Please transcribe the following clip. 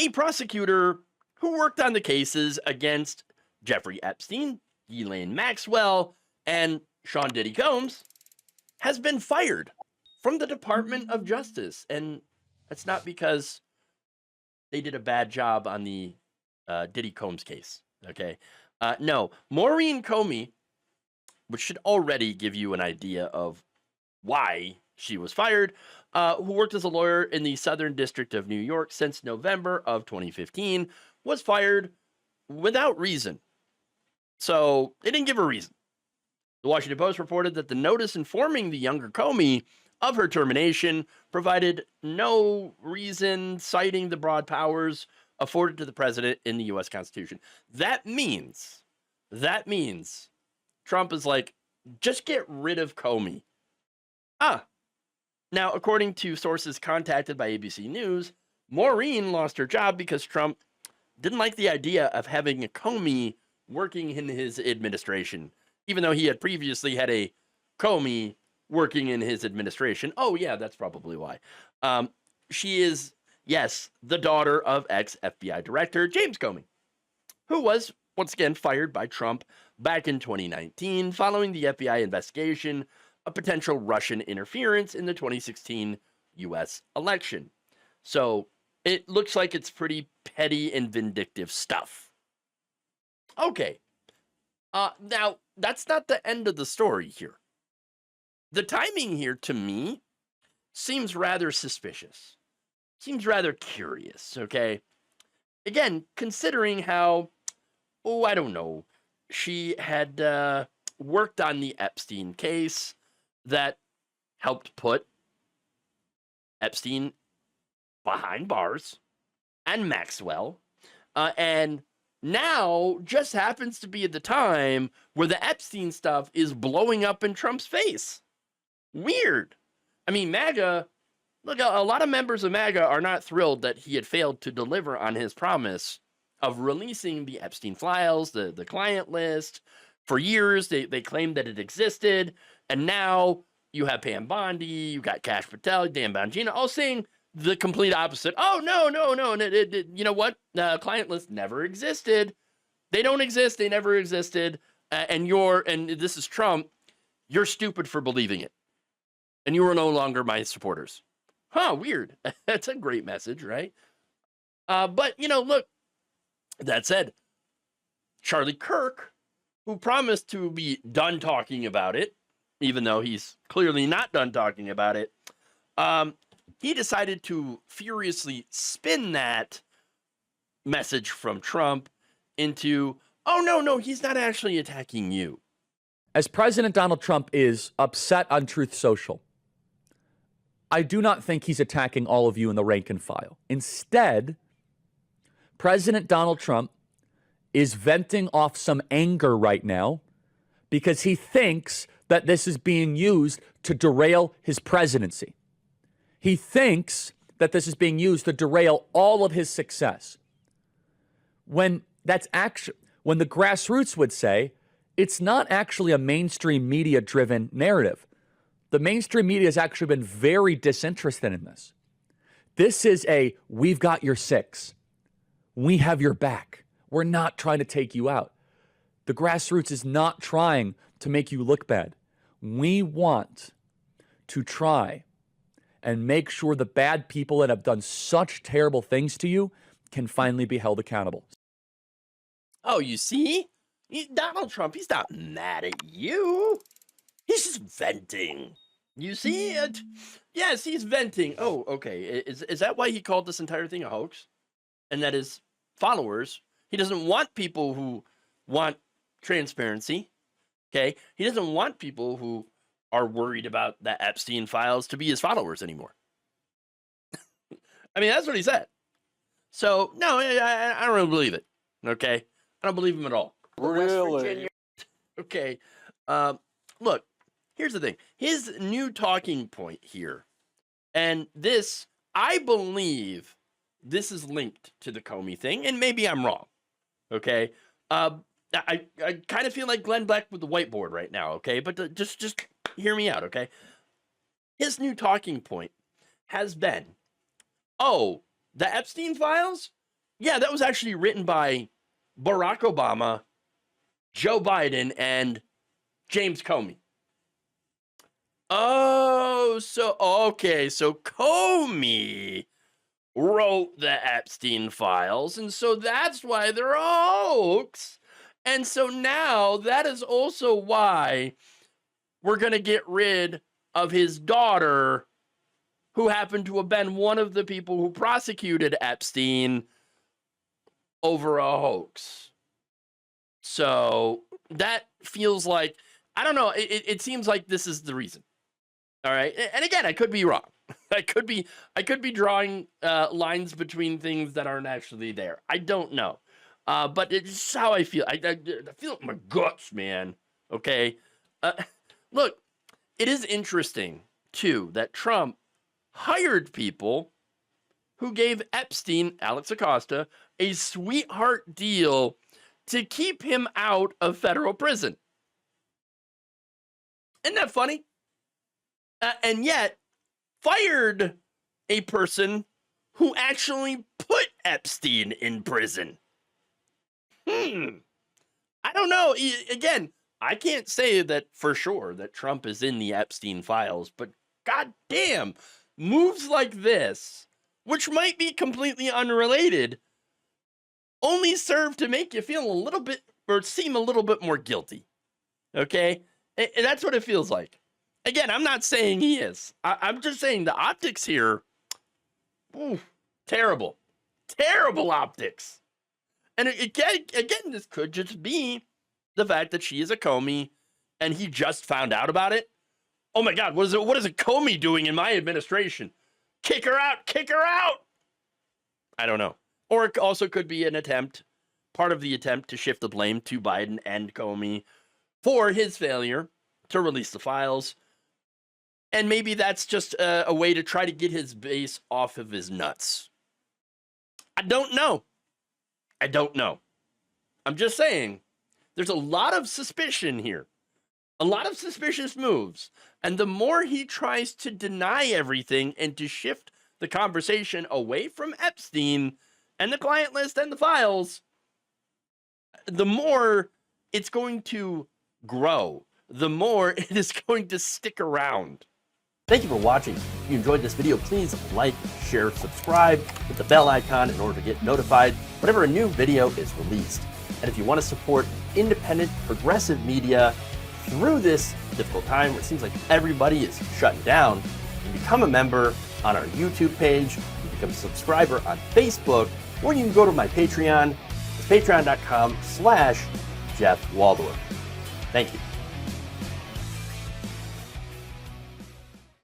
a prosecutor who worked on the cases against Jeffrey Epstein, Ghislaine Maxwell, and Sean Diddy Combs, has been fired from the Department of Justice. And that's not because they did a bad job on the Diddy Combs case, okay? No, Maureen Comey, which should already give you an idea of why she was fired, who worked as a lawyer in the Southern District of New York since November of 2015, was fired without reason. So they didn't give a reason. The Washington Post reported that the notice informing the younger Comey of her termination provided no reason, citing the broad powers afforded to the president in the U.S. Constitution. That means Trump is like, just get rid of Comey. Now, according to sources contacted by ABC News, Maureen lost her job because Trump didn't like the idea of having a Comey working in his administration, even though he had previously had a Comey working in his administration. Oh, yeah, that's probably why. She is, yes, the daughter of ex-FBI Director James Comey, who was, once again, fired by Trump back in 2019 following the FBI investigation of potential Russian interference in the 2016 U.S. election. So it looks like it's pretty petty and vindictive stuff. Okay. Now, that's not the end of the story here. The timing here, to me, seems rather suspicious. Seems rather curious, okay? Again, considering how, I don't know, she had worked on the Epstein case that helped put Epstein behind bars and Maxwell, and now just happens to be at the time where the Epstein stuff is blowing up in Trump's face. Weird. I mean, MAGA, look, a lot of members of MAGA are not thrilled that he had failed to deliver on his promise of releasing the Epstein files, the client list. For years, they claimed that it existed, and now you have Pam Bondi, you got Kash Patel, Dan Bongino, all saying the complete opposite. Oh, no. You know what? The client list never existed. They don't exist. They never existed. And this is Trump, you're stupid for believing it. And you are no longer my supporters. Weird. That's a great message, right? But, look, that said, Charlie Kirk, who promised to be done talking about it, even though he's clearly not done talking about it, he decided to furiously spin that message from Trump into, oh, no, he's not actually attacking you. As President Donald Trump is upset on Truth Social, I do not think he's attacking all of you in the rank and file. Instead, President Donald Trump is venting off some anger right now because he thinks that this is being used to derail his presidency. He thinks that this is being used to derail all of his success. When the grassroots would say, it's not actually a mainstream media-driven narrative. The mainstream media has actually been very disinterested in this. This is we've got your six. We have your back. We're not trying to take you out. The grassroots is not trying to make you look bad. We want to try and make sure the bad people that have done such terrible things to you can finally be held accountable. Oh, you see? Donald Trump, he's not mad at you. He's just venting. You see it? Yes, he's venting. Oh, okay. Is that why he called this entire thing a hoax? And that his followers, he doesn't want people who want transparency. Okay? He doesn't want people who are worried about the Epstein files to be his followers anymore. I mean, that's what he said. So, no, I don't really believe it. Okay? I don't believe him at all. Really? Okay. Look, here's the thing. His new talking point here, and this, I believe this is linked to the Comey thing, and maybe I'm wrong. Okay? I kind of feel like Glenn Beck with the whiteboard right now, okay? But just hear me out, okay? His new talking point has been, oh, the Epstein files? Yeah, that was actually written by Barack Obama, Joe Biden, and James Comey. Oh, so okay, so Comey wrote the Epstein files, and so that's why they're a hoax. And so now that is also why we're going to get rid of his daughter, who happened to have been one of the people who prosecuted Epstein over a hoax. So that feels like, I don't know, it seems like this is the reason. All right. And again, I could be wrong. I could be drawing lines between things that aren't actually there. I don't know. But it's how I feel. I feel it in my guts, man. Okay. Look, it is interesting, too, that Trump hired people who gave Epstein, Alex Acosta, a sweetheart deal to keep him out of federal prison. Isn't that funny? And yet, fired a person who actually put Epstein in prison. I don't know. Again, I can't say that for sure that Trump is in the Epstein files, but goddamn, moves like this, which might be completely unrelated, only serve to make you feel a little bit, or seem a little bit more guilty. Okay? And that's what it feels like. Again, I'm not saying he is. I'm just saying the optics here, terrible. Terrible optics. And again, this could just be the fact that she is a Comey and he just found out about it. Oh my God, what is a Comey doing in my administration? Kick her out, kick her out. I don't know. Or it also could be an attempt, part of the attempt to shift the blame to Biden and Comey for his failure to release the files. And maybe that's just a way to try to get his base off of his nuts. I don't know. I'm just saying, there's a lot of suspicion here. A lot of suspicious moves. And the more he tries to deny everything and to shift the conversation away from Epstein and the client list and the files, the more it's going to grow. The more it is going to stick around. Thank you for watching. If you enjoyed this video, please like, share, subscribe, hit the bell icon in order to get notified whenever a new video is released. And if you want to support independent, progressive media through this difficult time where it seems like everybody is shutting down, you can become a member on our YouTube page, you can become a subscriber on Facebook, or you can go to my Patreon. It's patreon.com/Jeff Waldorf. Thank you.